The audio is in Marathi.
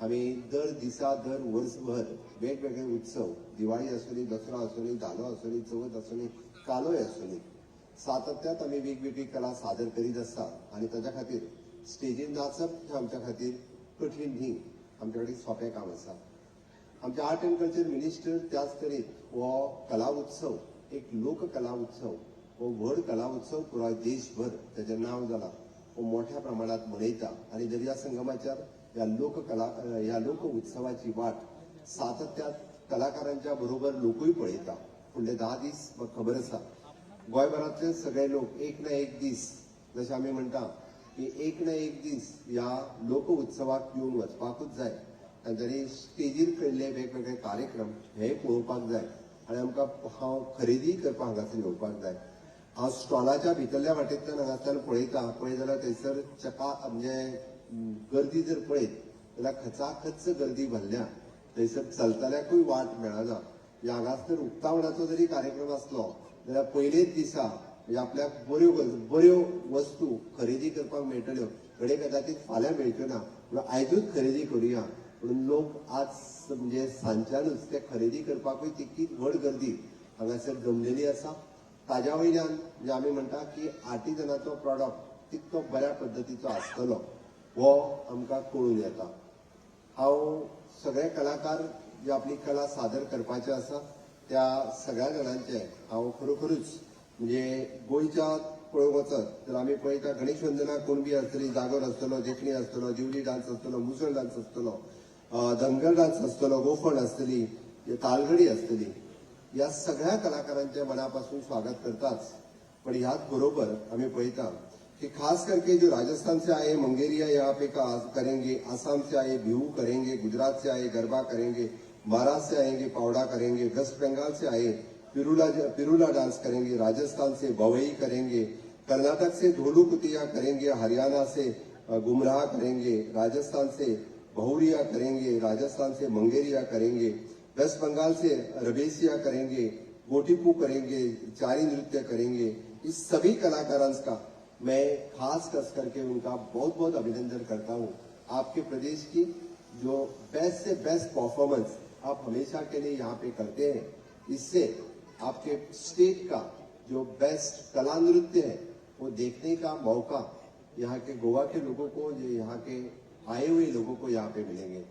आम्ही दर दिसा दर वर्षभर वेगवेगळे उत्सव, दिवाळी आसूनी, दसरा आसूनी, धालो आसूनी, चवथ आसूनी, कालोय आसूनी, सातत्यात आम्ही वेगवेगळी कला सादर करीत आसा आणि ताच्या खातीर स्टेजीर नाचप हे आमच्या खातीर कठीण न्ही, आमच्या खातीर सोपें काम आसा. आमचे आर्ट अँड कल्चर मिनिस्टर त्याच तरेन हो कला उत्सव एक लोककला उत्सव, हो व्हड कला उत्सव पुराय देशभर ताचें नांव जालां, हो मोठ्या प्रमाणात मनयता आणि दर्या संगमाचेर ह्या लोक उत्सवाची वाट सातत्यात कलाकारांच्या बरोबर लोकूय पळयता. फुडले 10 दीस म्हाका खबर आसा गोंयभरांतले सगळे लोक एक ना एक दीस, जशें आमी म्हणटा की एक ना एक दीस ह्या लोक उत्सवाक येवन वचपाकूच जाय. तांच्यांनी स्टेजीर केल्ले वेगवेगळे कार्यक्रम हे पळोवपाक जाय आणि आमकां हांव खरेदी करपाक हांगासर येवपाक जाय. हांव स्टॉलाच्या भितरल्या वाटेंतल्यान हांगासर पळय जाल्यार थंयसर म्हणजे गर्दी जर पळयत जाल्यार खचाखच गर्दी भरल्या. थंयसर चलतल्याकूय वाट मेळना. हांगासर उक्तावणाचो जरी कार्यक्रम आसलो जाल्यार पयलेच दिसा म्हणजे आपल्याक बऱ्यो वस्तू खरेदी करपाक मेळटल्यो. घडये कदाचित फाल्यां मेळच्यो ना, पूण आयजूच खरेदी करुया म्हणून लोक आज म्हणजे सांच्यानूच ते खरेदी करपाकूय तितकीच व्हड गर्दी हांगासर जमलेली आसा. ताज्या वयल्यान म्हणजे आमी म्हणटा की आर्टिजनाचो प्रॉडक्ट तितको बऱ्या पद्दतीचो आसतलो हो आमकां कळून येता. हांव सगळे कलाकार जे आपली कला सादर करपाचे आसा त्या सगळ्या जाणांचे हांव खरोखरूच म्हणजे गोंयच्या पळोवंक वचत तर आमी पळयता गणेश वंदना कुणबी आसतली, जागोर आसतलो, देखणी आसतलो, दिवली डान्स आसतलो, मुसळ डान्स आसतलो, धनगर डान्स आसतलो, गोफण आसतली, तालगडी आसतली. ह्या सगळ्या कलाकारांचे मनापासून स्वागत करताच. पण ह्याच बरोबर आम्ही पळयता कि खास करके जो राजस्थान से आए मंगेरिया यहाँ पे करेंगे, आसाम से आए बिहू करेंगे, गुजरात से आए गरबा करेंगे, महाराष्ट्र से आएंगे पावड़ा करेंगे, वेस्ट बंगाल से आए पिरूला डांस करेंगे, राजस्थान से भवई करेंगे, कर्नाटक से ढोलू कुतिया करेंगे, हरियाणा से गुमराह करेंगे, राजस्थान से बहुरिया करेंगे, राजस्थान से मंगेरिया करेंगे, वेस्ट बंगाल से रबेसिया करेंगे, गोटीपू करेंगे, चारी नृत्य करेंगे. इस सभी कलाकारों का मैं खास करके उनका बहुत बहुत अभिनंदन करता हूं. आपके प्रदेश की जो बेस्ट से बेस्ट परफॉर्मेंस आप हमेशा के लिए यहाँ पे करते हैं, इससे आपके स्टेट का जो बेस्ट कला नृत्य है वो देखने का मौका यहाँ के गोवा के लोगों को, जो यहाँ के आए हुए लोगों को यहाँ पे मिलेंगे.